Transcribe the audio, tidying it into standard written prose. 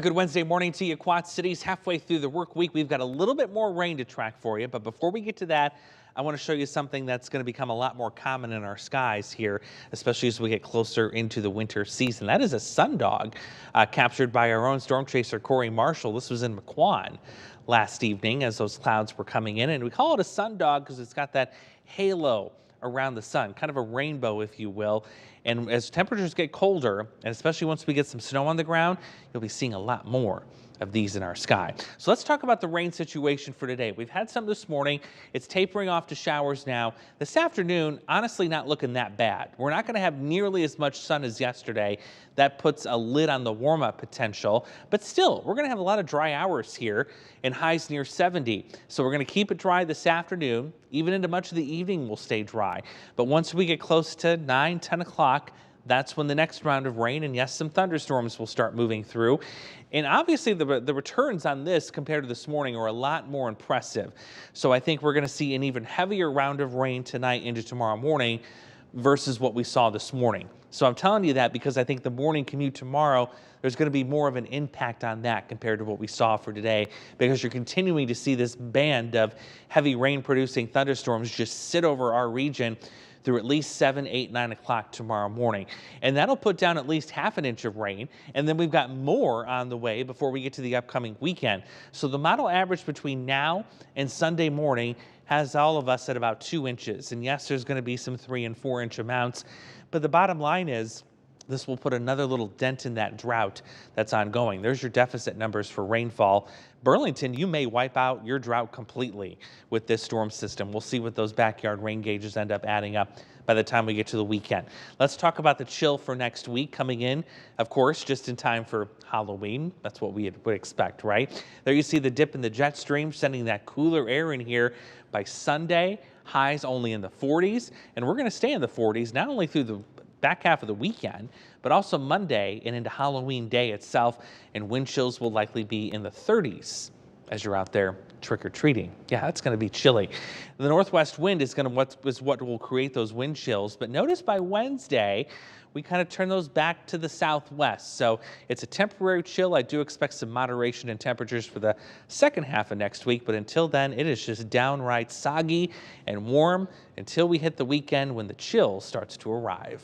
Good Wednesday morning to you, Quad Cities. Halfway through the work week, we've got a little bit more rain to track for you. But before we get to that, I want to show you something that's going to become a lot more common in our skies here, especially as we get closer into the winter season. That is a sundog captured by our own storm chaser, Corey Marshall. This was in McQuan last evening as those clouds were coming in. And we call it a sundog because it's got that halo around the sun, kind of a rainbow, if you will. And as temperatures get colder, and especially once we get some snow on the ground, you'll be seeing a lot more of these in our sky. So let's talk about the rain situation for today. We've had some this morning. It's tapering off to showers now. This afternoon, honestly, not looking that bad. We're not going to have nearly as much sun as yesterday. That puts a lid on the warm-up potential. But still, we're going to have a lot of dry hours here and highs near 70. So we're going to keep it dry this afternoon. Even into much of the evening will stay dry. But once we get close to 9, 10 o'clock, that's when the next round of rain and yes, some thunderstorms will start moving through. And obviously the returns on this compared to this morning are a lot more impressive. So I think we're going to see an even heavier round of rain tonight into tomorrow morning versus what we saw this morning. So I'm telling you that because I think the morning commute tomorrow, there's going to be more of an impact on that compared to what we saw for today, because you're continuing to see this band of heavy rain producing thunderstorms just sit over our region through at least 7, 8, 9 o'clock tomorrow morning. And that'll put down at least half an inch of rain. And then we've got more on the way before we get to the upcoming weekend. So the model average between now and Sunday morning has all of us at about 2 inches. And yes, there's going to be some 3 and 4 inch amounts. But the bottom line is, this will put another little dent in that drought that's ongoing. There's your deficit numbers for rainfall. Burlington, you may wipe out your drought completely with this storm system. We'll see what those backyard rain gauges end up adding up by the time we get to the weekend. Let's talk about the chill for next week coming in, of course, just in time for Halloween. That's what we would expect, right? There you see the dip in the jet stream, sending that cooler air in here by Sunday. Highs only in the 40s, and we're going to stay in the 40s, not only through the back half of the weekend, but also Monday and into Halloween day itself, and wind chills will likely be in the 30s as you're out there trick-or-treating. Yeah, that's going to be chilly. The northwest wind is what will create those wind chills, but notice by Wednesday, we kind of turn those back to the southwest. So it's a temporary chill. I do expect some moderation in temperatures for the second half of next week, but until then, it is just downright soggy and warm until we hit the weekend when the chill starts to arrive.